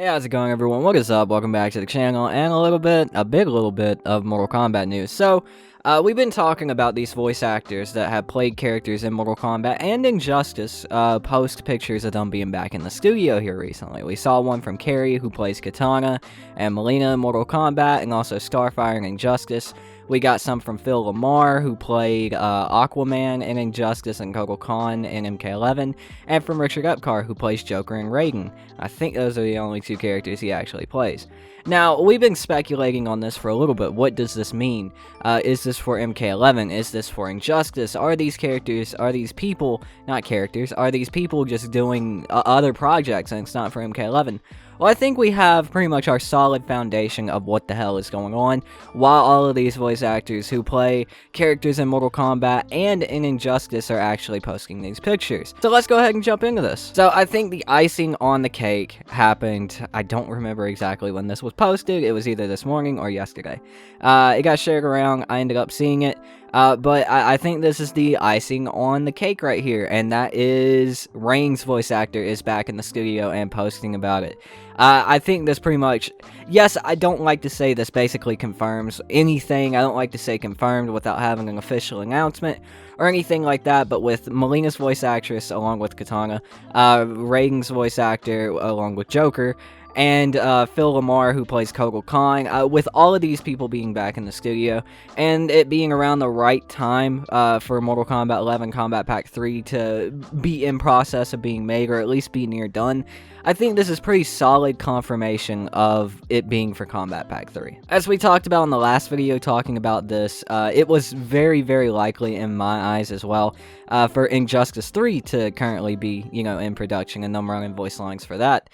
Hey, how's it going, everyone? What is up? Welcome back to the channel, and a big little bit of Mortal Kombat news. So, we've been talking about these voice actors that have played characters in Mortal Kombat and Injustice, post pictures of them being back in the studio here recently. We saw one from Carrie, who plays Katana, and Melina in Mortal Kombat, and also Starfire in Injustice. We got some from Phil Lamar, who played Aquaman in Injustice and Kotal Khan in MK11, and from Richard Epcar, who plays Joker in Raiden. I think those are the only two characters he actually plays. Now, we've been speculating on this for a little bit. What does this mean? Is this for MK11? Is this for Injustice? Are these characters, are these people, not characters, are these people just doing other projects and it's not for MK11? Well, I think we have pretty much our solid foundation of what the hell is going on, while all of these voice actors who play characters in Mortal Kombat and in Injustice are actually posting these pictures. So let's go ahead and jump into this. So I think the icing on the cake happened, I don't remember exactly when this was posted, it was either this morning or yesterday. It got shared around, I ended up seeing it. But I think this is the icing on the cake right here, and that is Rain's voice actor is back in the studio and posting about it. I think this pretty much, yes, I don't like to say this basically confirms anything. I don't like to say confirmed without having an official announcement or anything like that, but with Melina's voice actress along with Katana, Raiden's voice actor along with Joker, and Phil Lamar, who plays Kotal Khan, with all of these people being back in the studio, and it being around the right time for Mortal Kombat 11 Kombat Pack 3 to be in process of being made, or at least be near done, I think this is pretty solid confirmation of it being for Kombat Pack 3. As we talked about in the last video talking about this, it was very, very likely in my eyes as well for Injustice 3 to currently be, in production, and them running voice lines for that.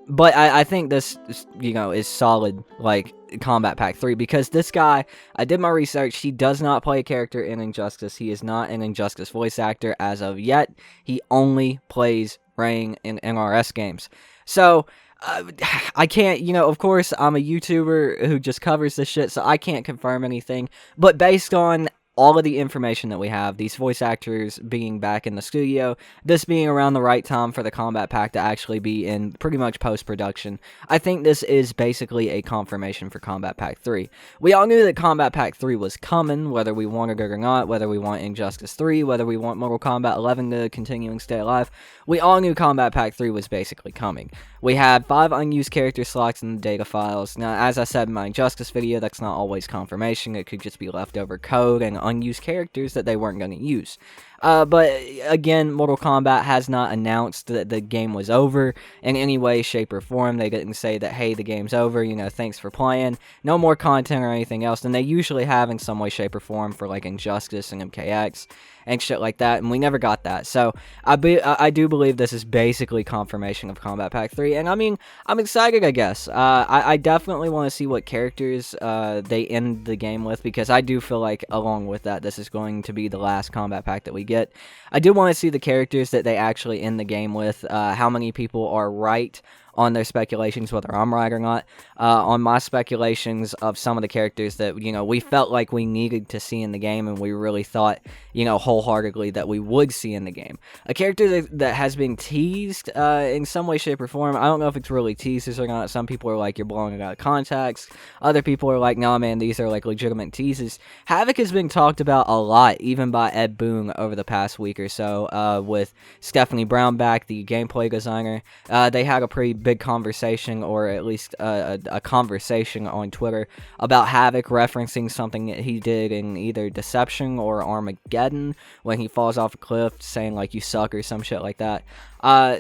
But I think this, is solid, like, Kombat Pack 3, because this guy, I did my research, he does not play a character in Injustice, he is not an Injustice voice actor as of yet, he only plays Rain in NRS games. So, I can't, of course, I'm a YouTuber who just covers this shit, so I can't confirm anything, but based on all of the information that we have, these voice actors being back in the studio, this being around the right time for the Kombat Pack to actually be in pretty much post-production, I think this is basically a confirmation for Kombat Pack 3. We all knew that Kombat Pack 3 was coming, whether we wanted it or not, whether we want Injustice 3, whether we want Mortal Kombat 11 to continue and stay alive. We all knew Kombat Pack 3 was basically coming. We had 5 unused character slots in the data files. Now, as I said in my Injustice video, that's not always confirmation. It could just be leftover code and unused characters that they weren't going to use. But again, Mortal Kombat has not announced that the game was over in any way, shape, or form. They didn't say that, hey, the game's over, thanks for playing. No more content or anything else than they usually have in some way, shape, or form for, like, Injustice and MKX and shit like that, and we never got that. So, I do believe this is basically confirmation of Kombat Pack 3, and I mean, I'm excited, I guess. I definitely want to see what characters they end the game with, because I do feel like, along with that, this is going to be the last Kombat Pack that we get. I do want to see the characters that they actually end the game with, how many people are right on their speculations, whether I'm right or not, on my speculations of some of the characters that, we felt like we needed to see in the game, and we really thought, wholeheartedly that we would see in the game. A character that has been teased in some way, shape, or form. I don't know if it's really teases or not. Some people are like, you're blowing it out of context. Other people are like, nah, man, these are like legitimate teases. Havoc has been talked about a lot, even by Ed Boon over the past week or so, with Stephanie Brownback, the gameplay designer. They had a pretty big conversation, or at least a conversation on Twitter about Havoc referencing something that he did in either Deception or Armageddon when he falls off a cliff, saying like, you suck or some shit like that.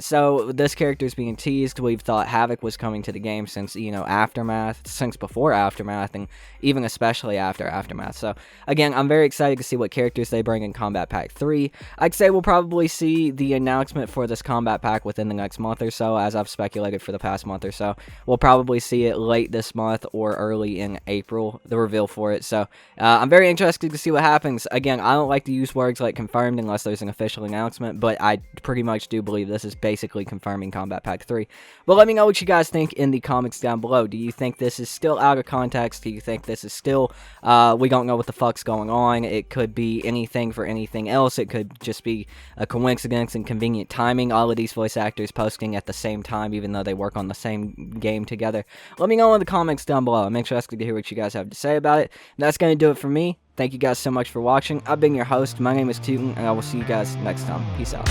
So this character is being teased. We've thought Havoc was coming to the game since, Aftermath, since before Aftermath, and even especially after Aftermath. So again, I'm very excited to see what characters they bring in Kombat Pack 3. I'd say we'll probably see the announcement for this Kombat Pack within the next month or so, as I've speculated for the past month or so. We'll probably see it late this month or early in April, the reveal for it. So I'm very interested to see what happens. Again, I don't like to use words like confirmed unless there's an official announcement, but I pretty much do believe this is basically confirming Kombat Pack 3. But let me know what you guys think in the comments down below. Do you think this is still out of context? Do you think this is still, we don't know what the fuck's going on? It could be anything for anything else. It could just be a coincidence and convenient timing. All of these voice actors posting at the same time, even though they work on the same game together. Let me know in the comments down below. I'm interested to hear what you guys have to say about it. And that's going to do it for me. Thank you guys so much for watching. I've been your host. My name is Tootin, and I will see you guys next time. Peace out.